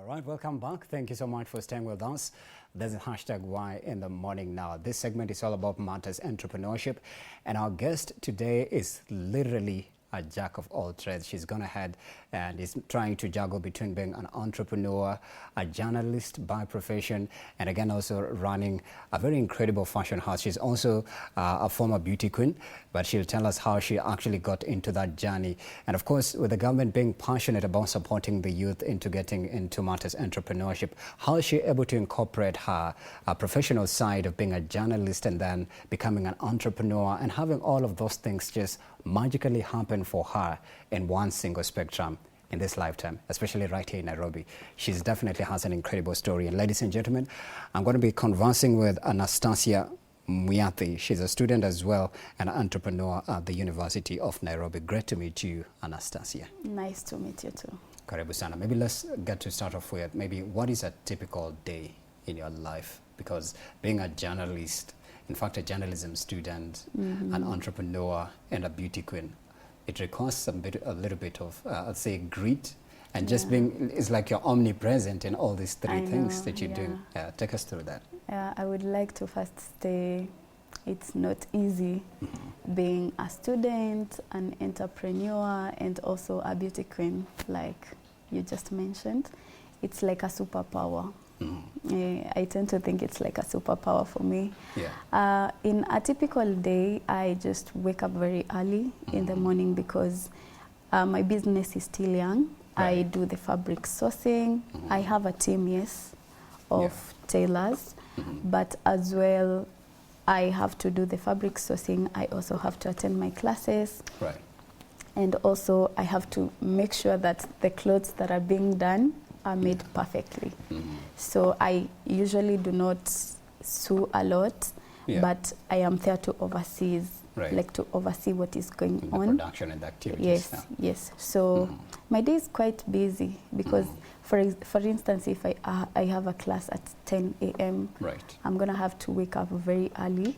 right, welcome back. Thank you so much for staying with us. There's a hashtag Y in the morning now. This segment is all about matters entrepreneurship, and our guest today is literally a jack of all trades. She's gone ahead and is trying to juggle between being an entrepreneur, a journalist by profession, and again also running a very incredible fashion house. She's also a former beauty queen, but she'll tell us how she actually got into that journey. And of course, with the government being passionate about supporting the youth into getting into matters entrepreneurship, how is she able to incorporate her professional side of being a journalist and then becoming an entrepreneur and having all of those things just magically happen for her in one single spectrum in this lifetime, especially right here in Nairobi? She definitely has an incredible story. And ladies and gentlemen, I'm going to be conversing with Anastacia Mwiathi. She's a student as well, an entrepreneur at the University of Nairobi. Great to meet you, Anastacia. Nice to meet you too. Karibu sana. Maybe let's get to start off with maybe what is a typical day in your life? Because being a journalist, in fact, a journalism student, an entrepreneur, and a beauty queen, it requires a little bit of, I'd say, grit, and just being, it's like you're omnipresent in all these three things that you do. Take us through that. I would like to first say it's not easy being a student, an entrepreneur, and also a beauty queen, like you just mentioned. It's like a superpower. I tend to think it's like a superpower for me. In a typical day, I just wake up very early in the morning because my business is still young. I do the fabric sourcing. I have a team, yes, of tailors, but as well, I have to do the fabric sourcing. I also have to attend my classes. And also, I have to make sure that the clothes that are being done are made perfectly. So I usually do not sew a lot, but I am there to oversee, like to oversee what is going on. The production and the activities. Yes. So my day is quite busy because, for instance, if I have a class at 10 a.m., I'm gonna have to wake up very early,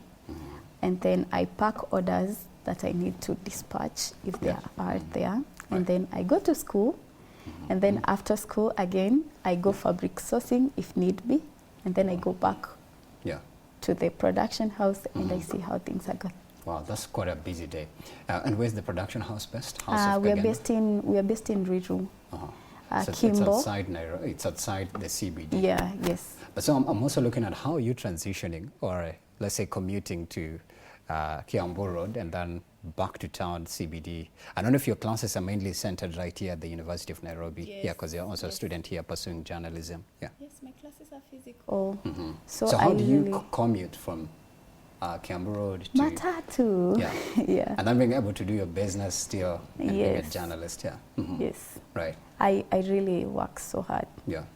and then I pack orders that I need to dispatch if they are there, and then I go to school. And then after school, again, I go fabric sourcing if need be. And then I go back to the production house and I see how things are going. Wow, that's quite a busy day. And where's the production house based? We are based in Riru. So Kimbo. It's outside the CBD. Yes. But so I'm also looking at how you transitioning, or let's say commuting to Kiambu Road and then back to town, CBD. I don't know if your classes are mainly centered right here at the University of Nairobi. Yes. Because you're also a student here pursuing journalism. Yes, my classes are physical. So how do you commute from Kiambu Road to Matatu? And then being able to do your business still and being a journalist. Yes. Right. I really work so hard.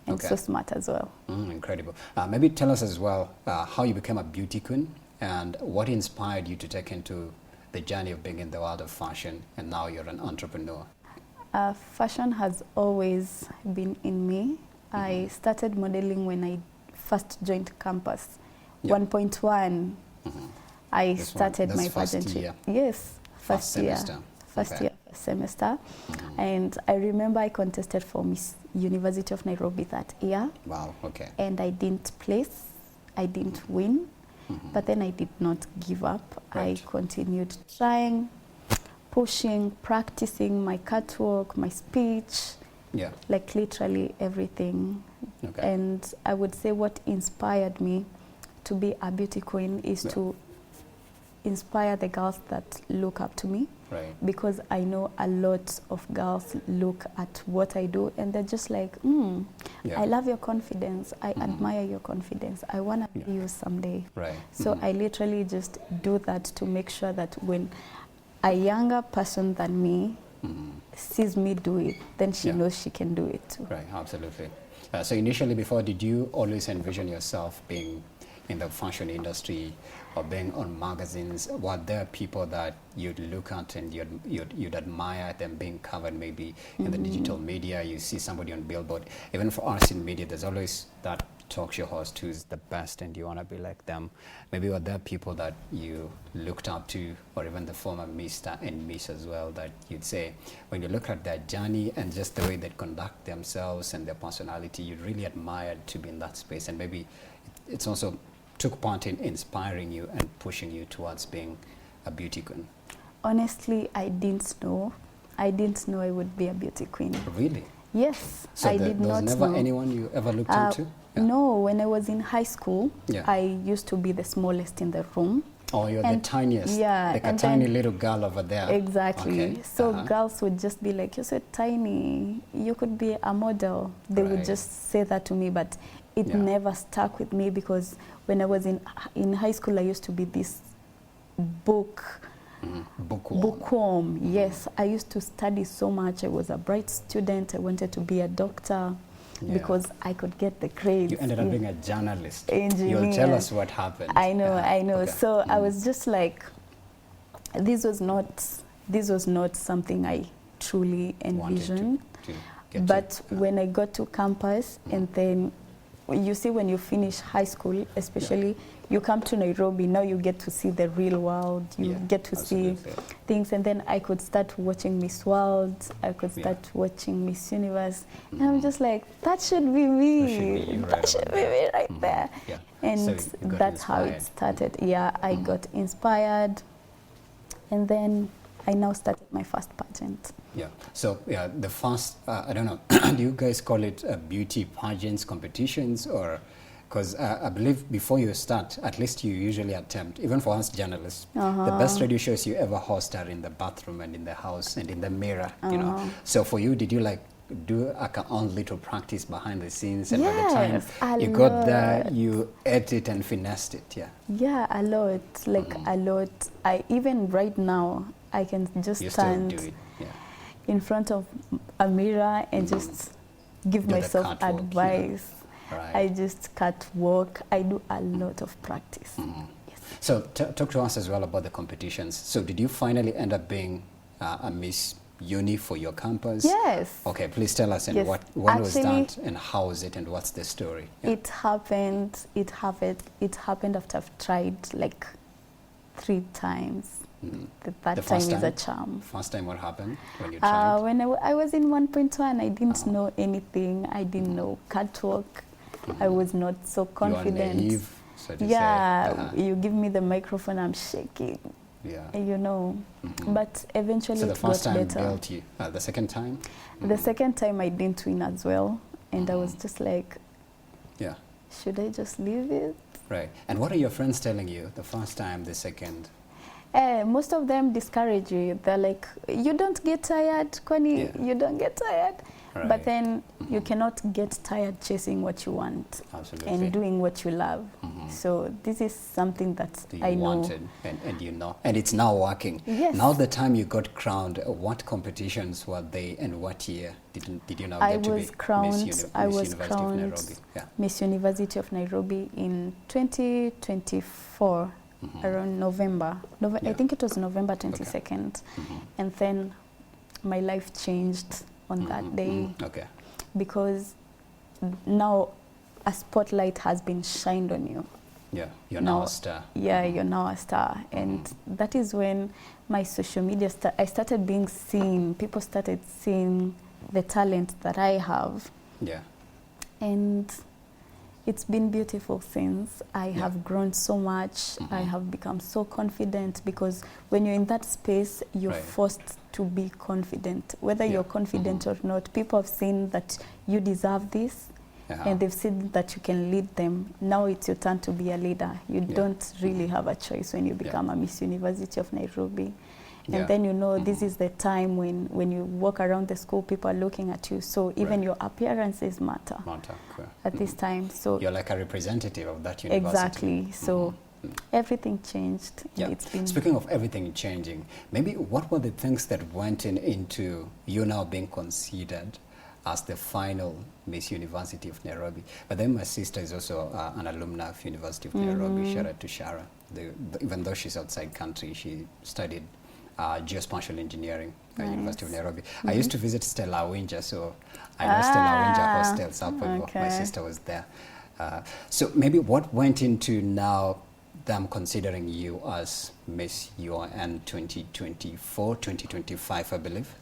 And so smart as well. Incredible. Maybe tell us as well how you became a beauty queen and what inspired you to take into the journey of being in the world of fashion, and now you're an entrepreneur. Fashion has always been in me. I started modeling when I first joined campus. 1.1, I started my pageantry. Yes, first year semester. And I remember I contested for Miss University of Nairobi that year. Wow, and I didn't place, I didn't win. But then I did not give up. I continued trying, pushing, practicing my catwalk, my speech, like literally everything. And I would say what inspired me to be a beauty queen is to inspire the girls that look up to me. Because I know a lot of girls look at what I do and they're just like, I love your confidence. I admire your confidence. I want to be you someday. So I literally just do that to make sure that when a younger person than me sees me do it, then she knows she can do it too. Absolutely. So initially, before, did you always envision yourself being in the fashion industry, or being on magazines, were there people that you'd look at and you'd admire them being covered maybe in the digital media? You see somebody on billboard. Even for us in media, there's always that talk show host who's the best and you want to be like them. Maybe were there people that you looked up to, or even the former Mr. and Miss as well, that you'd say when you look at their journey and just the way they conduct themselves and their personality, you really admired to be in that space, and maybe it's also took part in inspiring you and pushing you towards being a beauty queen? Honestly, I didn't know. I didn't know I would be a beauty queen. Really? Yes, so I did not know. There was never anyone you ever looked into? Yeah. No, when I was in high school, I used to be the smallest in the room. Oh, you're the tiniest. Yeah. Like a tiny little girl over there. Exactly. Okay. So girls would just be like, you're so tiny, you could be a model. They would just say that to me, but it never stuck with me, because when I was in high school, I used to be this bookworm. Yes, I used to study so much. I was a bright student. I wanted to be a doctor because I could get the grades. You ended up being a journalist. Engineer. You'll tell us what happened. I know. Okay. So I was just like, this was not something I truly envisioned. But when I got to campus, and then you see, when you finish high school, especially, you come to Nairobi, now you get to see the real world, you get to see things, and then I could start watching Miss World, I could start watching Miss Universe, and I'm just like, that should be me, that should be me right there. And so that's how it started. I got inspired, and then I now started my first pageant. So the first, I don't know, do you guys call it beauty pageants, competitions, or, because I believe before you start, at least you usually attempt, even for us journalists, the best radio shows you ever host are in the bathroom and in the house and in the mirror, you know. So for you, did you like do like a own little practice behind the scenes, and by the time you got there, you ate it and finessed it? Yeah, a lot, like a lot. I even right now, I can just stand in front of a mirror and just give myself advice. I just catwalk. I do a lot of practice. So talk to us as well about the competitions. So did you finally end up being a Miss Uni for your campus? Yes. Okay, please tell us, and when was that, and how was it, and what's the story? It happened after I've tried like 3 times. That time is a charm. First time, what happened when you tried? When I was in 1.1, I didn't know anything. I didn't know catwalk. I was not so confident. You are naive, so to say. You give me the microphone, I'm shaking. You know. But eventually it got better. So the first time built you. The second time? The second time I didn't win as well. And I was just like, should I just leave it? Right. And what are your friends telling you the first time, the second? Most of them discourage you. They're like, you don't get tired, Kwani, you don't get tired. But then you cannot get tired chasing what you want and doing what you love. So this is something that I know. Wanted, and you know, and it's now working. Yes. Now the time you got crowned, what competitions were they, and what year did you now get to be Miss Nairobi? Miss University of Nairobi in 2024. Around November. I think it was November 22nd. And then my life changed on that day. Because now a spotlight has been shined on you. You're now a star. You're now a star. And that is when my social media, I started being seen. People started seeing the talent that I have. And it's been beautiful since. I have grown so much. I have become so confident, because when you're in that space, you're forced to be confident. Whether you're confident or not, people have seen that you deserve this, and they've seen that you can lead them. Now it's your turn to be a leader. You don't really have a choice when you become a Miss University of Nairobi. And then you know this is the time when you walk around the school, people are looking at you. So even your appearances matter at this time. So you're like a representative of that university. Exactly. So everything changed. It's been. Speaking of everything changing, maybe what were the things that went into you now being considered as the final Miss University of Nairobi. But then my sister is also an alumna of University of Nairobi. Shout out to Shara. Even though she's outside country, she studied geospatial engineering at University of Nairobi. I used to visit Stella Winja, so I know Stella Winja hostels up. My sister was there. So maybe what went into now them considering you as Miss UN 2024, 2025, I believe?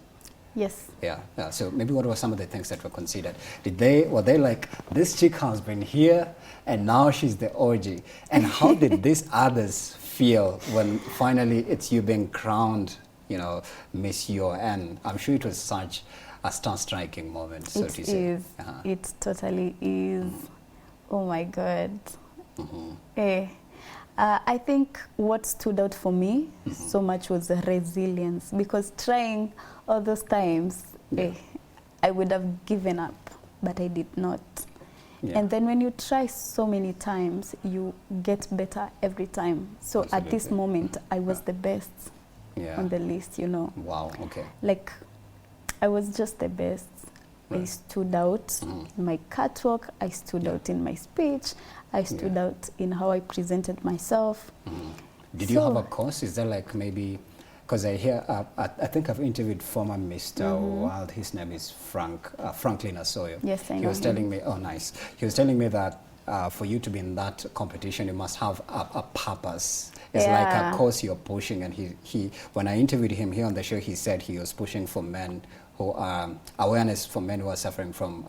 Yes. Yeah. So maybe what were some of the things that were considered? Were they like, this chick has been here and now she's the OG? And how did these others feel when finally it's you being crowned, you know, Miss UN? I'm sure it was such a star-striking moment, so to say. It is. It totally is. Oh my God. I think what stood out for me so much was the resilience, because trying all those times, I would have given up, but I did not. And then when you try so many times, you get better every time. So at this moment, I was the best on the list, you know. Wow, okay. Like, I was just the best. I stood out in my catwalk, I stood out in my speech, I stood out in how I presented myself. Did you have a course? Is there like maybe, because I hear, I think I've interviewed former Mr. World, his name is Franklin Asoyo. Yes, I know. He was telling me, oh nice, he was telling me that for you to be in that competition, you must have a purpose. It's like a course you're pushing, and he when I interviewed him here on the show, he said he was pushing for men who awareness for men who are suffering from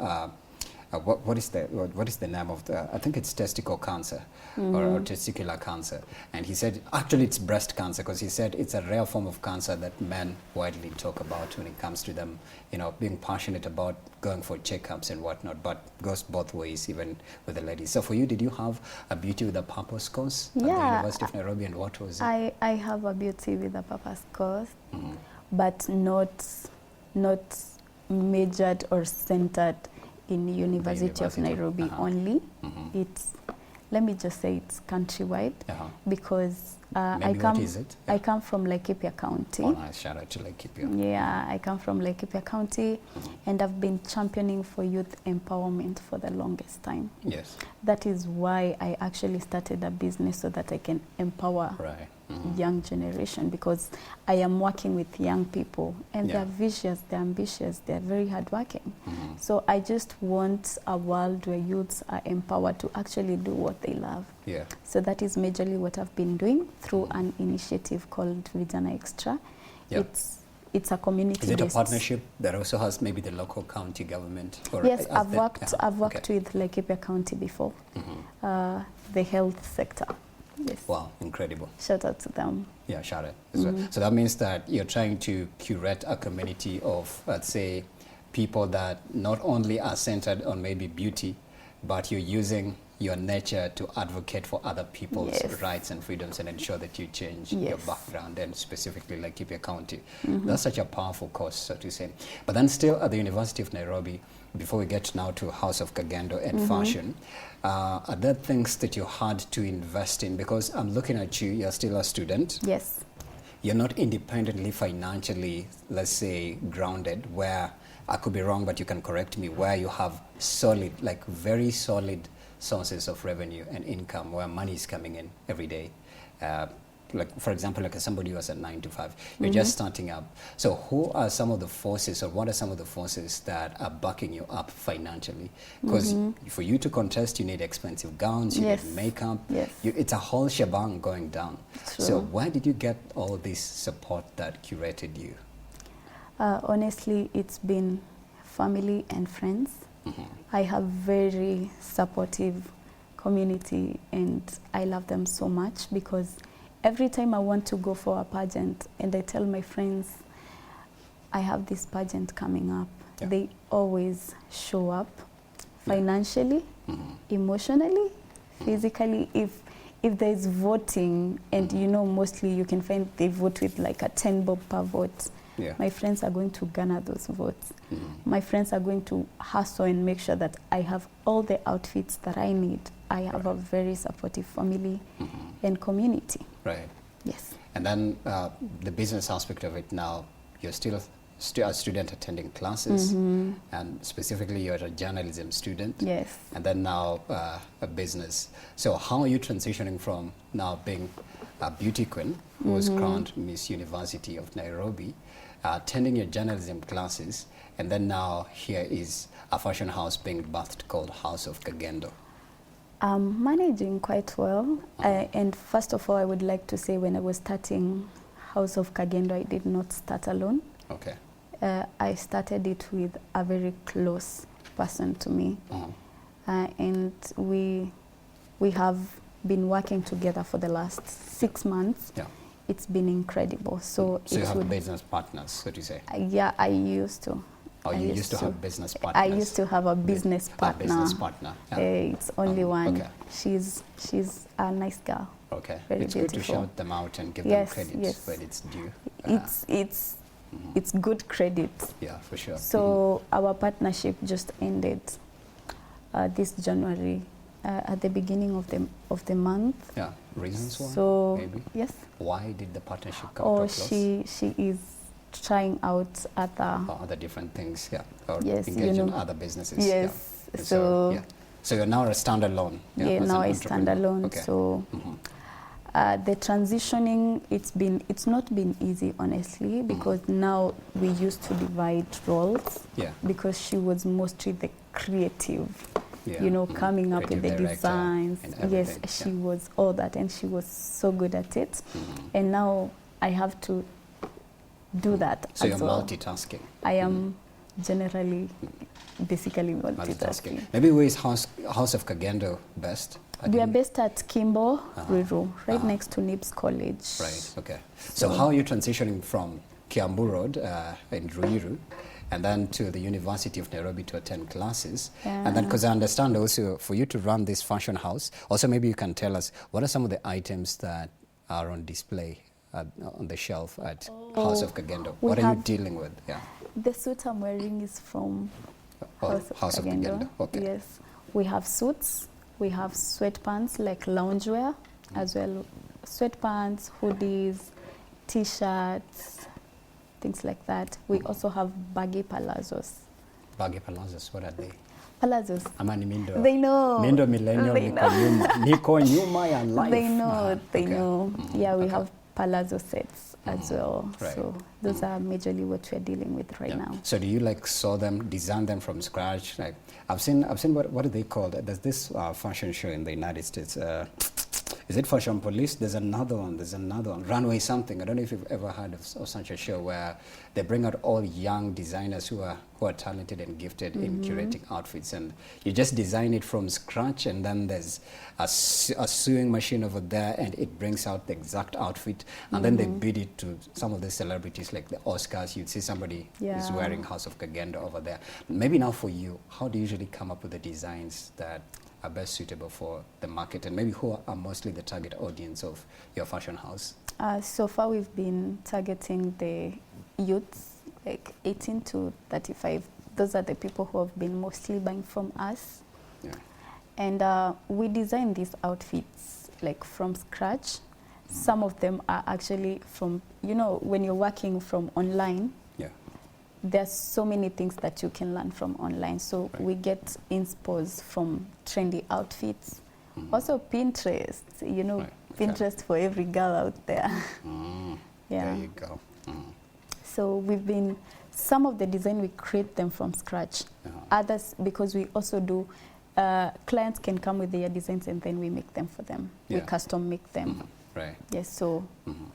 what is the name of the, I think it's testicle cancer or testicular cancer, and he said actually it's breast cancer, because he said it's a rare form of cancer that men widely talk about when it comes to them, you know, being passionate about going for checkups and whatnot, but goes both ways even with the ladies. So for you, did you have a Beauty with a Purpose course at the University of Nairobi, and what was it? I have a Beauty with a Purpose course, but not majored or centered in University of Nairobi only. It's, let me just say, it's countrywide, because I come from Laikipia County. Oh, nice. Shout out to Laikipia. Yeah, I come from Laikipia County, and I've been championing for youth empowerment for the longest time. Yes. That is why I actually started a business, so that I can empower young generation, because I am working with young people, and they're vicious, they're ambitious, they're very hardworking. So I just want a world where youths are empowered to actually do what they love. So that is majorly what I've been doing through an initiative called Vijana Extra. It's a community. Is it a partnership that also has maybe the local county government? Or yes, I've worked with Laikipia County before, the health sector. Yes. Wow, incredible. Shout out to them. Yeah, shout out as well. So that means that you're trying to curate a community of, let's say, people that not only are centered on maybe beauty, but you're using your nature to advocate for other people's rights and freedoms and ensure that you change your background, and specifically Laikipia County. That's such a powerful cause, so to say. But then still at the University of Nairobi, before we get now to House of Kagendo and fashion, are there things that you had to invest in? Because I'm looking at you, you're still a student. Yes. You're not independently financially, let's say, grounded, where, I could be wrong, but you can correct me, where you have solid, like very solid sources of revenue and income, where money is coming in every day. Like, for example, like somebody who was at 9 to 5, you're just starting up. So who are some of the forces, or what are some of the forces that are backing you up financially? Because for you to contest, you need expensive gowns, you need makeup. It's a whole shebang going down. True. So where did you get all this support that curated you? Honestly, it's been family and friends. I have very supportive community, and I love them so much, because every time I want to go for a pageant and I tell my friends, I have this pageant coming up, they always show up financially, emotionally, physically. If there's voting, and you know, mostly you can find they vote with like a 10 bob per vote. My friends are going to garner those votes. My friends are going to hustle and make sure that I have all the outfits that I need. I have a very supportive family and community. Right. Yes. And then the business aspect of it now, you're still a student attending classes, and specifically you're a journalism student. Yes. And then now a business. So how are you transitioning from now being a beauty queen who was crowned Miss University of Nairobi, attending your journalism classes, and then now here is a fashion house being birthed called House of Kagendo? Managing quite well. And first of all, I would like to say when I was starting House of Kagendo, I did not start alone. Okay. I started it with a very close person to me. And we have been working together for the last 6 months. Yeah. It's been incredible. So you have business partners, so to say? Yeah, I used to. Oh, you used to have business partners? I used to have a business partner. A business partner. Yeah. It's only one. Okay. She's a nice girl. Okay. Very it's beautiful. Good to shout them out and give them credit when it's due. It's good credit. Yeah, for sure. So our partnership just ended this January, at the beginning of the month. Yeah. Reasons why? So maybe? Yes. Why did the partnership come to a close? She is trying out other different things, yeah, or yes, engage in other businesses. Yes. Yeah. So you're now a standalone. Yeah, now I standalone. Okay. So the transitioning, it's not been easy, honestly, because now we used to divide roles. Yeah. Because she was mostly the creative. Yeah. Coming up with the designs. Yes, she was all that, and she was so good at it. And now I have to do that. So you're multitasking. I am generally, basically multitasking. Maybe where is House of Kagendo best? We are based at Kimbo, Ruiru, right next to Nibs College. Right, okay. So how are you transitioning from Kiambu Road in Ruiru and then to the University of Nairobi to attend classes? Yeah. And then, because I understand also for you to run this fashion house, also maybe you can tell us what are some of the items that are on display on the shelf at House of Kagendo? What are you dealing with? Yeah. The suit I'm wearing is from House of Kagendo. Okay. Yes. We have suits, we have sweatpants, like loungewear, as well. Sweatpants, hoodies, t-shirts, things like that. We also have baggy palazzos. Baggy palazzos, what are they? Palazzos. Amani Mindo. They know. Mindo millennial, Niko Nyuma and life. They know, they know. Yeah, we have palazzo sets as well. Right. So those are majorly what we're dealing with right now. So do you like sew them, design them from scratch? Like I've seen what do they call it? There's this fashion show in the United States. Is it Fashion Police? There's another one. Runway something. I don't know if you've ever heard of such a show where they bring out all young designers who are talented and gifted in curating outfits, and you just design it from scratch, and then there's a sewing machine over there, and it brings out the exact outfit, and then they bid it to some of the celebrities like the Oscars. You'd see somebody is wearing House of Kagendo over there. Maybe now for you, how do you usually come up with the designs that are best suitable for the market, and maybe who are mostly the target audience of your fashion house? So far we've been targeting the youths, like 18 to 35. Those are the people who have been mostly buying from us. Yeah. And we design these outfits like from scratch. Some of them are actually from, when you're working from online, there's so many things that you can learn from online. So we get inspos from trendy outfits. Also Pinterest, Pinterest for every girl out there. Yeah. There you go. So some of the design we create them from scratch. Others, because we also do, clients can come with their designs and then we make them for them. We custom make them. Right. Yes, so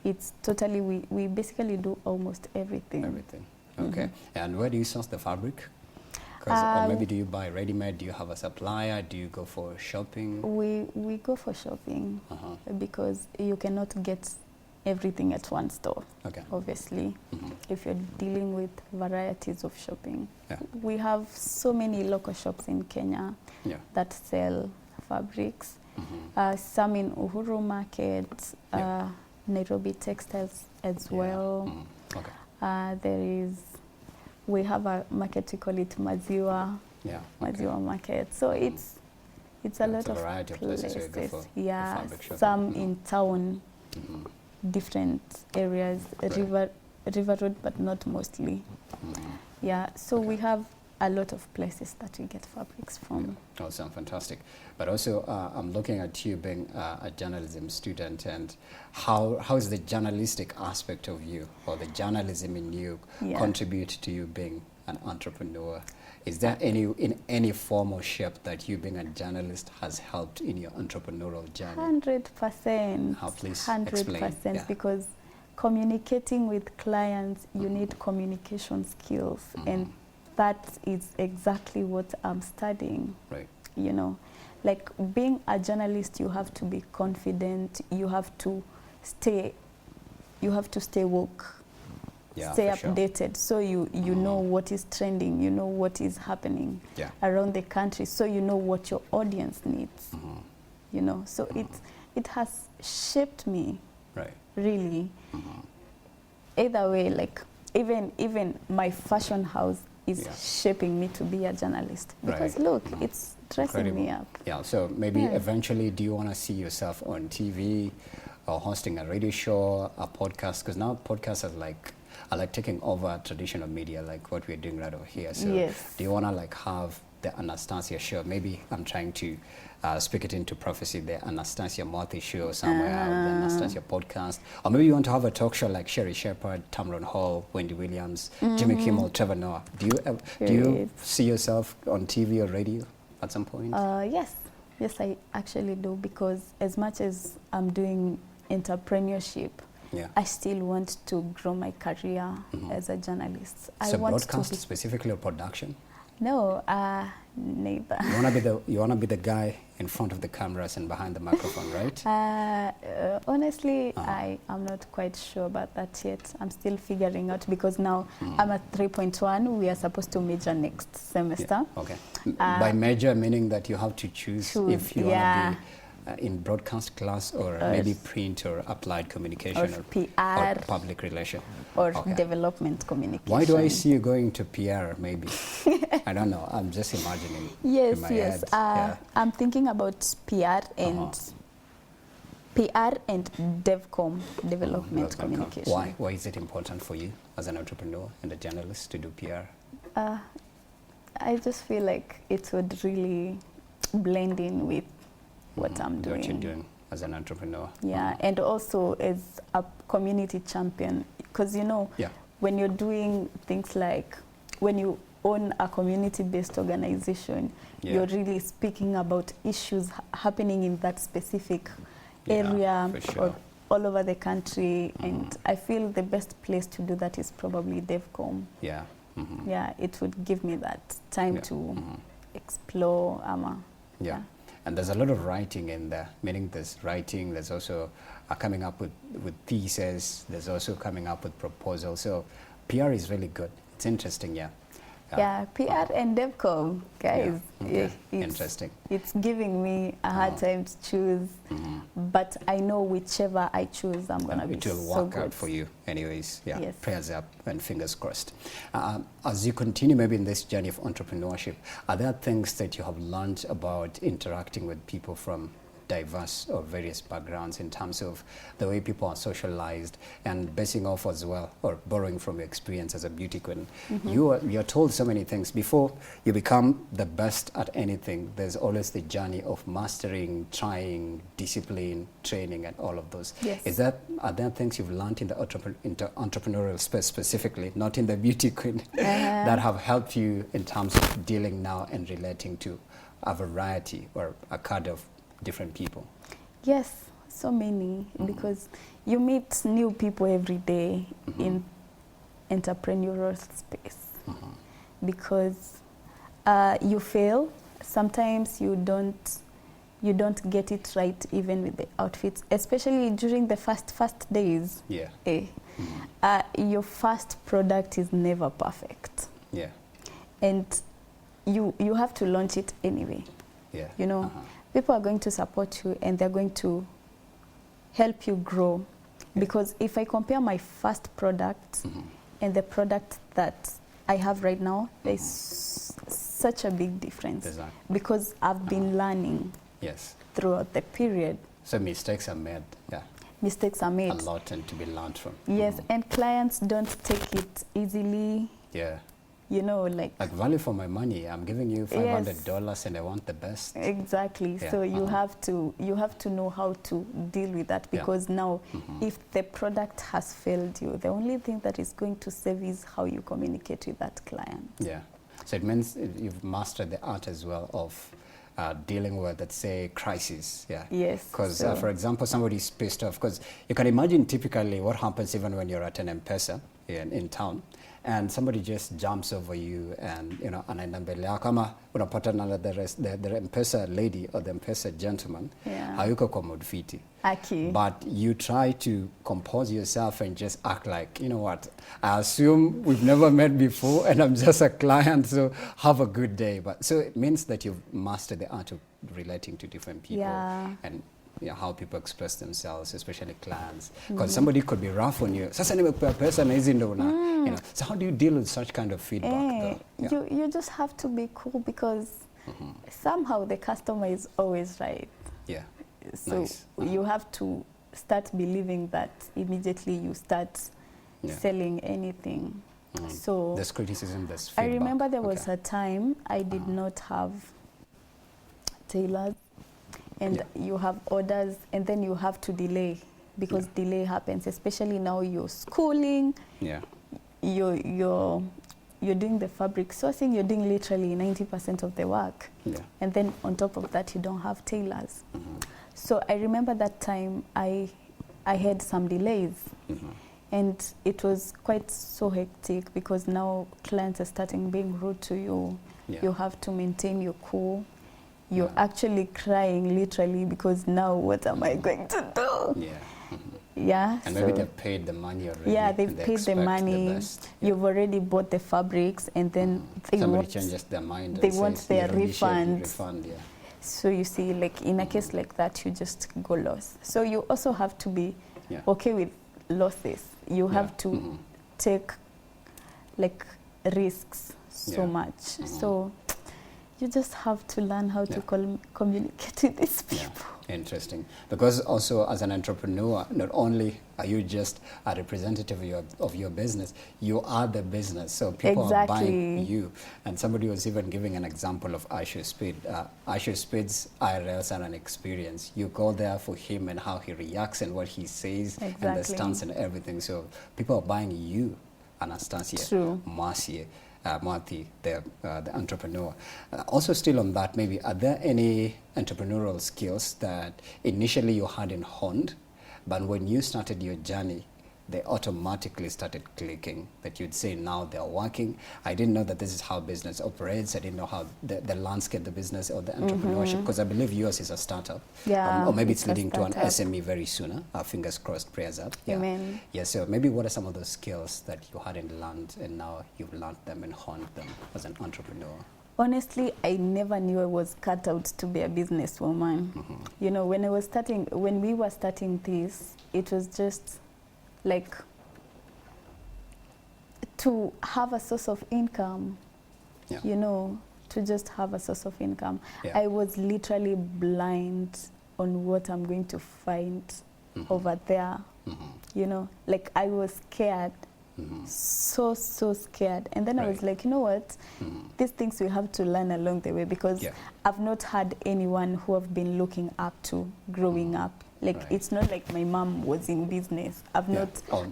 it's totally, we basically do almost everything. Everything. Okay. And where do you source the fabric? Or maybe do you buy ready-made? Do you have a supplier? Do you go for shopping? We go for shopping because you cannot get everything at one store, obviously, if you're dealing with varieties of shopping. We have so many local shops in Kenya that sell fabrics. Some in Uhuru Market, Nairobi Textiles as well. We have a market, we call it Maziwa, Maziwa Market. So it's a lot of places. Yeah, some in town, different areas. River Road, but not mostly. Yeah, so we have a lot of places that we get fabrics from. Yeah. Oh, sounds fantastic. But also, I'm looking at you being a journalism student, and how is the journalistic aspect of you, or the journalism in you, contribute to you being an entrepreneur? Is there in any form or shape that you being a journalist has helped in your entrepreneurial journey? 100%. How, please 100%, explain. Yeah. because communicating with clients, you need communication skills, and that is exactly what I'm studying. Right. You know, like being a journalist, you have to be confident. You have to stay woke. Yeah, stay for updated, sure. so you know what is trending, you know what is happening around the country, so you know what your audience needs. You know, so it has shaped me, right, really. Either way, like even my fashion house is shaping me to be a journalist, because look, it's dressing me up. Yeah, so maybe eventually, do you want to see yourself on TV or hosting a radio show, a podcast? Because now podcasts are like taking over traditional media, like what we're doing right over here. So do you want to like have the Anastacia show? Maybe I'm trying to speak it into prophecy, the Anastacia Mwiathi show somewhere, the Anastacia podcast. Or maybe you want to have a talk show like Sherry Shepherd, Tamron Hall, Wendy Williams, Jimmy Kimmel, Trevor Noah. Do you see yourself on TV or radio at some point? Yes, I actually do, because as much as I'm doing entrepreneurship, I still want to grow my career as a journalist. So broadcast specifically, or production? No, neither. You wanna be the guy in front of the cameras and behind the microphone, right? Honestly, I'm not quite sure about that yet. I'm still figuring out, because now I'm at 3.1. We are supposed to major next semester. Yeah. Okay. By major, meaning that you have to choose if you wanna be in broadcast class, or maybe print, or applied communication, or PR, or public relation, or development communication. Why do I see you going to PR? Maybe I don't know. I'm just imagining. Yes, in my head. I'm thinking about PR and DevCom, development communication. Why is it important for you as an entrepreneur and a journalist to do PR? I just feel like it would really blend in with what I'm doing. What you're doing as an entrepreneur. Yeah, and also as a community champion, because you know, when you're doing things like, when you own a community-based organization, you're really speaking about issues happening in that specific area, or all over the country, and I feel the best place to do that is probably DevCom. Yeah. Yeah, it would give me that time to explore. And there's a lot of writing in there, meaning there's writing, there's also coming up with thesis, there's also coming up with proposals. So PR is really good. It's interesting, Yeah, PR and DevCom, guys. Interesting. It's giving me a hard time to choose, but I know whichever I choose, I'm going to be so good. It will work out for you anyways. Yeah, prayers up and fingers crossed. As you continue maybe in this journey of entrepreneurship, are there things that you have learned about interacting with people from diverse or various backgrounds, in terms of the way people are socialized, and basing off as well, or borrowing from your experience as a beauty queen? You're told so many things. Before you become the best at anything, there's always the journey of mastering, trying, discipline, training, and all of those. Are there things you've learned in the entrepreneurial space specifically, not in the beauty queen, that have helped you in terms of dealing now and relating to a variety or a cadre of different people? Yes, so many, because you meet new people every day in entrepreneurial space, because you fail. Sometimes you don't get it right, even with the outfits, especially during the first days. Your first product is never perfect. And you have to launch it anyway. You know, people are going to support you, and they're going to help you grow. Because if I compare my first product and the product that I have right now, there's such a big difference. Because I've been learning throughout the period. So mistakes are made. mistakes are made. A lot and to be learned from. Yes, and clients don't take it easily. Yeah. You know, like value for my money. I'm giving you $500 and I want the best. Exactly. Yeah. So you have to know how to deal with that, because now if the product has failed you, the only thing that is going to save is how you communicate with that client. Yeah. So it means you've mastered the art as well of dealing with, let's say, crisis. Yeah. Yes. Because, for example, somebody's pissed off. Because you can imagine typically what happens even when you're at an M-Pesa in town, and somebody just jumps over you and, you know, anaenda mbele yako ama unapatana na the M-Pesa lady or the M-Pesa gentleman, hayuko kwa mood fiti. But you try to compose yourself and just act like, you know what, I assume we've never met before and I'm just a client, so have a good day. But so it means that you've mastered the art of relating to different people and how people express themselves, especially clients. Because somebody could be rough on you. Sasa nimekupa pesa na hizi ndo una, you know. So how do you deal with such kind of feedback? You just have to be cool, because somehow the customer is always right. Yeah. So you have to start believing that immediately you start selling anything. So there's criticism, there's feedback. I remember there was a time I did not have tailors, and you have orders, and then you have to delay, because delay happens, especially now you're schooling. You're doing the fabric sourcing, you're doing literally 90% of the work. And then on top of that, you don't have tailors. So I remember that time I had some delays. And it was quite so hectic, because now clients are starting being rude to you. You have to maintain your cool. You're actually crying literally, because now what am I going to do? And maybe they've paid the money already. They've paid the money. You've already bought the fabrics, and then somebody changes their mind. They want their refund. So you see, like in a case like that, you just go lost. So you also have to be okay with losses. You have to take like risks so much. So you just have to learn how to communicate with these people. Interesting. Because also as an entrepreneur, not only are you just a representative of your business, you are the business. So people are buying you. And somebody was even giving an example of Asher Speed. Asher Speed's IRLs are an experience. You go there for him and how he reacts and what he says and the stance and everything. So people are buying you, Anastacia, Mwiathi, the entrepreneur. Also still on that, maybe, are there any entrepreneurial skills that initially you hadn't honed, but when you started your journey, they automatically started clicking, that you'd say now they're working? I didn't know that this is how business operates. I didn't know how the landscape, the business or the entrepreneurship, because I believe yours is a startup. Or maybe it's leading to an SME very soon. Fingers crossed, prayers up. Amen. So maybe what are some of those skills that you hadn't learned and now you've learned them and honed them as an entrepreneur? Honestly, I never knew I was cut out to be a businesswoman. You know, when we were starting this, it was just like to have a source of income, you know, to just have a source of income. I was literally blind on what I'm going to find over there. You know, like I was scared, so scared. And then I was like, you know what, these things we have to learn along the way, because I've not had anyone who I've been looking up to growing up. Like it's not like my mom was in business. I've not.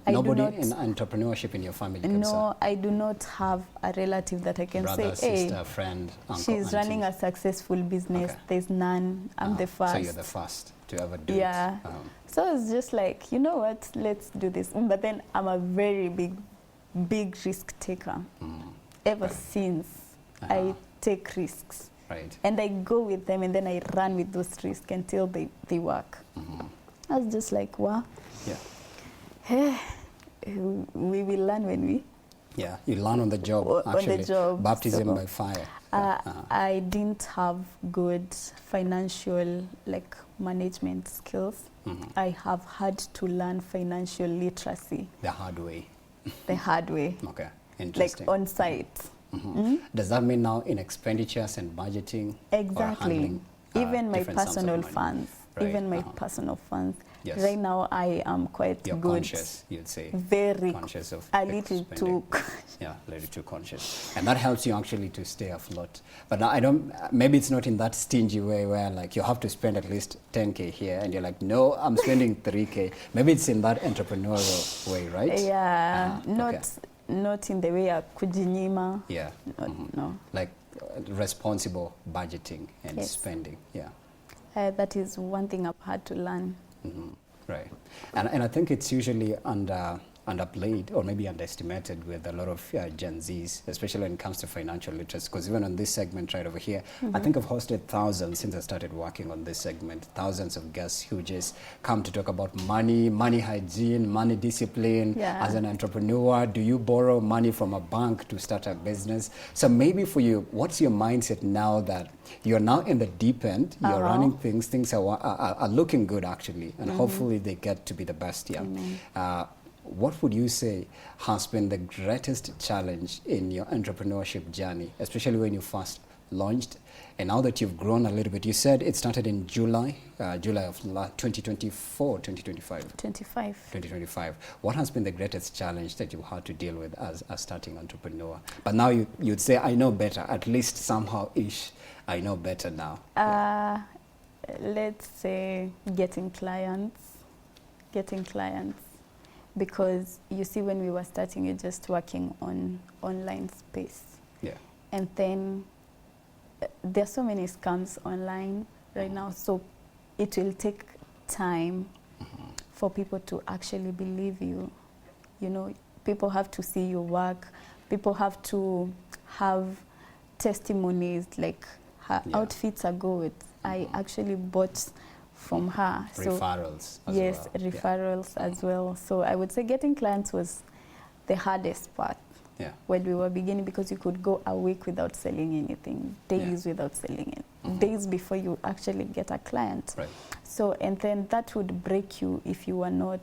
Nobody in entrepreneurship in your family. No, I do not have a relative that I can brother, say, hey, sister, friend, uncle, she's running a successful business. There's none. I'm the first. So you're the first to ever do it. So it's just like, you know what, let's do this. But then I'm a very big risk taker. Ever since I take risks. And I go with them, and then I run with those risks until they work. I was just like, wow. We will learn when we. You learn on the job, actually. On the job. Baptism by fire. I didn't have good financial management skills. I have had to learn financial literacy. The hard way. The hard way. Okay, interesting. Like on site. Does that mean now in expenditures and budgeting? Exactly. Even my personal funds. even my personal funds. Yes. Right now, I am quite You're good. Conscious, you'd say. Very conscious of a little too. Yeah, a little too conscious, and that helps you actually to stay afloat. But I don't. Maybe it's not in that stingy way where like you have to spend at least 10K here, and you're like, no, I'm spending 3K. Maybe it's in that entrepreneurial way, right? Yeah, okay. not in the way of kujinyima. Yeah. No. Like responsible budgeting and spending. Yeah. That is one thing I've had to learn. Right. And I think it's usually underplayed or maybe underestimated with a lot of Gen Zs, especially when it comes to financial literacy. Because even on this segment right over here, I think I've hosted thousands since I started working on this segment, thousands of guests who just come to talk about money, money hygiene, money discipline. As an entrepreneur, do you borrow money from a bank to start a business? So maybe for you, what's your mindset now that you're now in the deep end, you're running things are looking good actually, and hopefully they get to be the best. What would you say has been the greatest challenge in your entrepreneurship journey, especially when you first launched? And now that you've grown a little bit, you said it started in July of 2024, 2025? 2025. What has been the greatest challenge that you had to deal with as a starting entrepreneur? But now you'd say, I know better, at least somehow-ish, I know better now. Let's say getting clients. Because you see, when we were starting, you're just working on online space. Yeah. And then there's so many scams online right now, so it will take time for people to actually believe you. You know, people have to see your work. People have to have testimonies, like her outfits are good. I actually bought from her. Referrals as yes, well. Referrals as well. So I would say getting clients was the hardest part when we were beginning, because you could go a week without selling anything, days without selling it, days before you actually get a client. Right. So, and then that would break you if you are not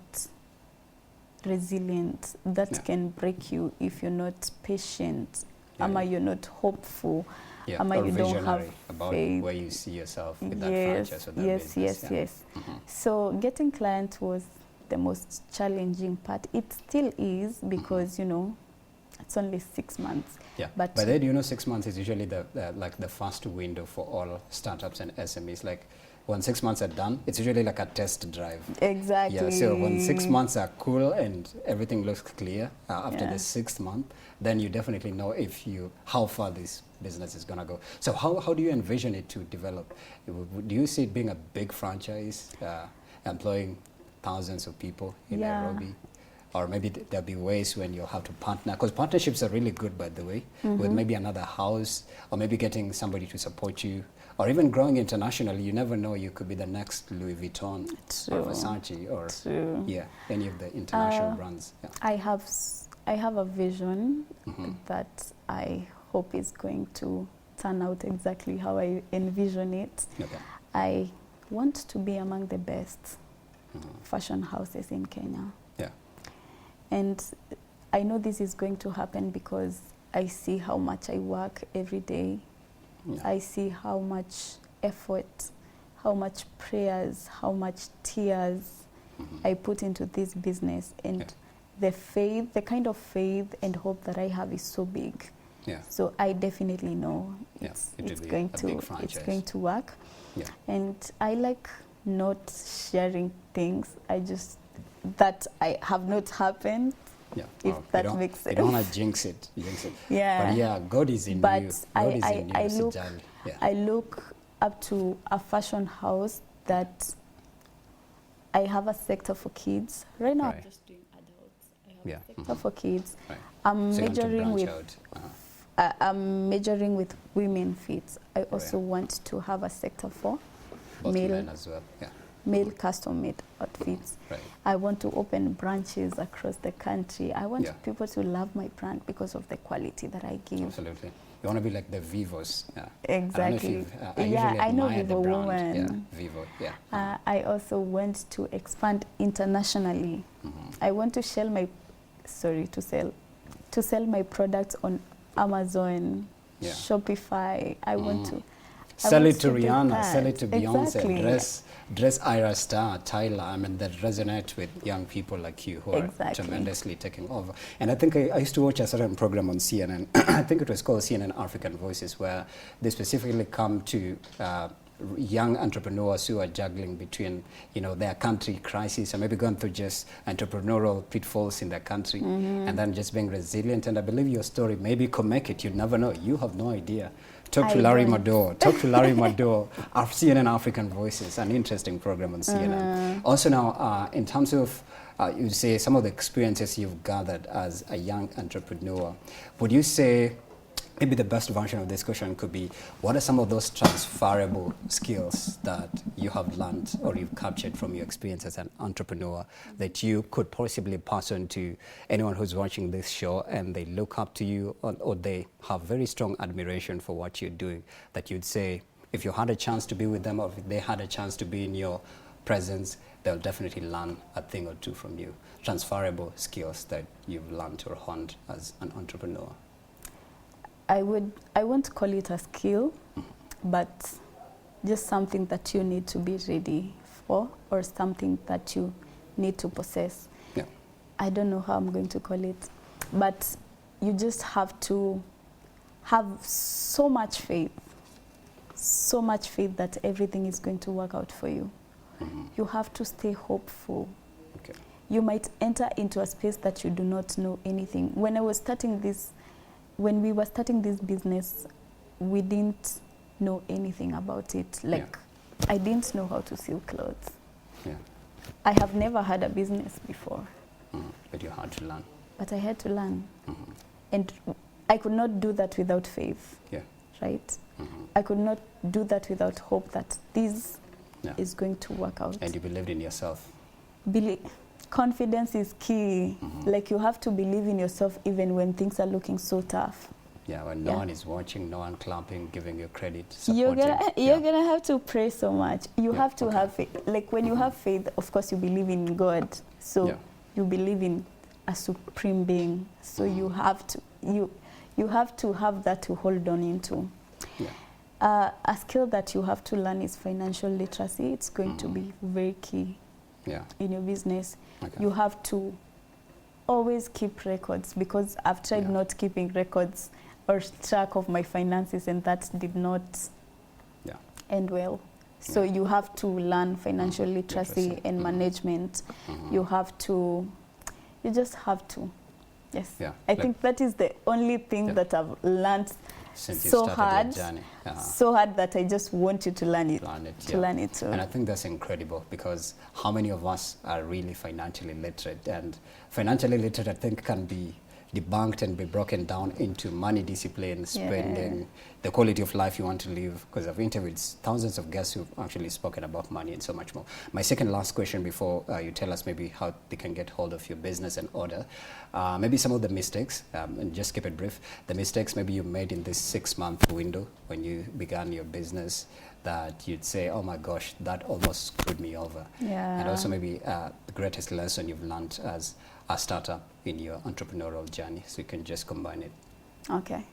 resilient. That can break you if you're not patient, or you're not hopeful. Or you don't have about faith. Where you see yourself with that franchise or that business. Yes. So getting clients was the most challenging part. It still is, because you know, it's only 6 months. Yeah. But then, you know, 6 months is usually the first window for all startups and SMEs. Like when 6 months are done, it's usually like a test drive. Exactly. Yeah. So when 6 months are cool and everything looks clear after the 6th month, then you definitely know how far this business is going to go. So how do you envision it to develop? Do you see it being a big franchise, employing thousands of people in Nairobi? Or maybe there'll be ways when you'll have to partner, because partnerships are really good, by the way, with maybe another house, or maybe getting somebody to support you, or even growing internationally. You never know, you could be the next Louis Vuitton or Versace or any of the international brands. Yeah. I have a vision that I hope is going to turn out exactly how I envision it. Okay. I want to be among the best fashion houses in Kenya. Yeah. And I know this is going to happen because I see how much I work every day. Yeah. I see how much effort, how much prayers, how much tears I put into this business. And the kind of faith and hope that I have is so big. Yeah. So I definitely know it's going to work. Yeah. And I like not sharing things. That I have not happened. Yeah. If that makes sense. You don't want to jinx it. Yeah. But God is in you. God is in you. I look up to a fashion house that I have a sector for kids. Right now I'm just doing adults. I have a sector for kids. Right. I'm majoring with women fits. I also want to have a sector for both men as well. Yeah. Male custom-made outfits. Right. I want to open branches across the country. I want people to love my brand because of the quality that I give. Absolutely. You want to be like the Vivos. Yeah. Exactly. I know Vivo woman. Yeah. Vivo. Yeah. I also want to expand internationally. I want to sell my products on Amazon, Shopify. I want to. Sell want it to do Rihanna, that. sell it to Beyonce, Exactly. dress Ira Star, Tyler. I mean, that resonate with young people like you who are Exactly. tremendously taking over. And I think I used to watch a certain program on CNN. I think it was called CNN African Voices, where they specifically come to young entrepreneurs who are juggling between, you know, their country crisis, or maybe going through just entrepreneurial pitfalls in their country, and then just being resilient. And I believe your story, maybe you could make it. You never know. You have no idea. Talk to Larry Madowo. Talk to Larry Madowo of CNN African Voices, an interesting program on CNN. Also now, in terms of, you say some of the experiences you've gathered as a young entrepreneur, would you say, maybe the best version of this question could be, what are some of those transferable skills that you have learned or you've captured from your experience as an entrepreneur that you could possibly pass on to anyone who's watching this show and they look up to you, or they have very strong admiration for what you're doing, that you'd say, if you had a chance to be with them, or if they had a chance to be in your presence, they'll definitely learn a thing or two from you? Transferable skills that you've learned or honed as an entrepreneur. I won't call it a skill, but just something that you need to be ready for, or something that you need to possess. Yeah. I don't know how I'm going to call it, but you just have to have so much faith that everything is going to work out for you. You have to stay hopeful. Okay. You might enter into a space that you do not know anything. When we were starting this business, we didn't know anything about it. Like, I didn't know how to sew clothes. Yeah. I have never had a business before. But you had to learn. But I had to learn. And I could not do that without faith. Yeah. Right? I could not do that without hope that this is going to work out. And you believed in yourself. Confidence is key. Like, you have to believe in yourself even when things are looking so tough. Yeah, when no one is watching, no one clapping, giving you credit, You're supporting. gonna have to pray so much. You have to have faith. Like, when you have faith, of course you believe in God. So you believe in a supreme being. So you have to have that to hold on into. A skill that you have to learn is financial literacy. It's going to be very key in your business. You have to always keep records, because I've tried not keeping records or track of my finances, and that did not end well. So you have to learn financial literacy and management. You just have to. Yes. I think that is the only thing that I've learned so hard that I just want you to learn it. Learn it too. And I think that's incredible, because how many of us are really financially literate? And financially literate, I think, can be debunked and be broken down into money discipline, spending, the quality of life you want to live, because I've interviewed thousands of guests who've actually spoken about money and so much more. My second last question before you tell us maybe how they can get hold of your business and order, maybe some of the mistakes, and just keep it brief, the mistakes maybe you made in this 6-month window when you began your business that you'd say, oh my gosh, that almost screwed me over. And also maybe the greatest lesson you've learned as a startup in your entrepreneurial journey, so you can just combine it. Okay.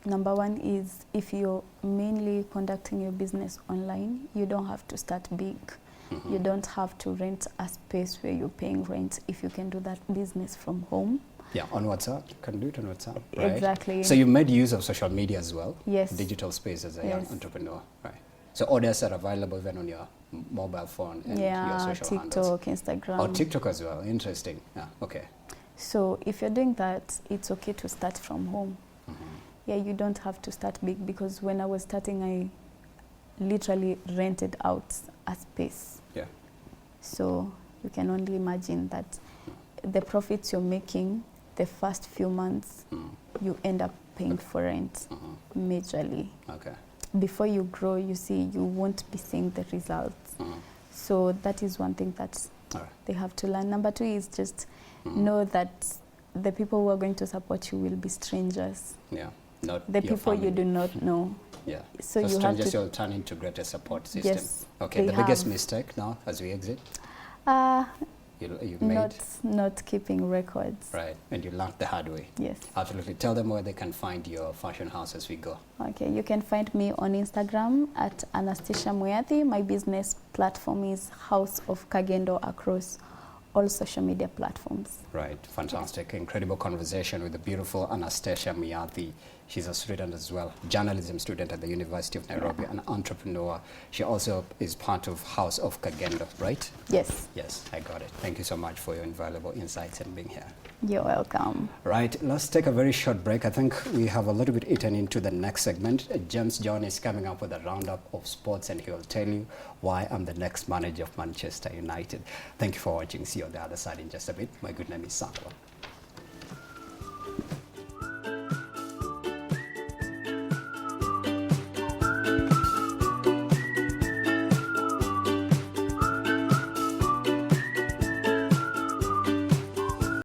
Number one is, if you're mainly conducting your business online, you don't have to start big. You don't have to rent a space where you're paying rent if you can do that business from home. Yeah, on WhatsApp. You can do it on WhatsApp, right? Exactly. So you made use of social media as well? Yes. Digital space as a young entrepreneur, right? So orders are available even on your mobile phone and your social TikTok, handles. Instagram. Oh, TikTok as well. Interesting. Yeah, okay. So if you're doing that, it's okay to start from home. Yeah, you don't have to start big, because when I was starting, I literally rented out a space. Yeah. So you can only imagine that the profits you're making the first few months, you end up paying for rent majorly. Okay. Before you grow, you see, you won't be seeing the results. So that is one thing that they have to learn. Number two is just know that the people who are going to support you will be strangers. Yeah, not the people family. You do not know. Yeah. So you strangers have to you'll turn into greater support system. Yes. Okay. The biggest mistake now as we exit. you made? Not keeping records. Right, and you learned the hard way. Yes. Absolutely. Tell them where they can find your fashion house as we go. Okay, you can find me on Instagram at Anastacia Mwiathi. My business platform is House of Kagendo across all social media platforms. Right, fantastic. Incredible conversation with the beautiful Anastacia Mwiathi. She's a student as well, journalism student at the University of Nairobi, an entrepreneur. She also is part of House of Kagendo, right? Yes. Yes, I got it. Thank you so much for your invaluable insights and being here. You're welcome. Right, let's take a very short break. I think we have a little bit eaten into the next segment. James John is coming up with a roundup of sports and he will tell you why I'm the next manager of Manchester United. Thank you for watching. See you on the other side in just a bit. My good name is Sandra.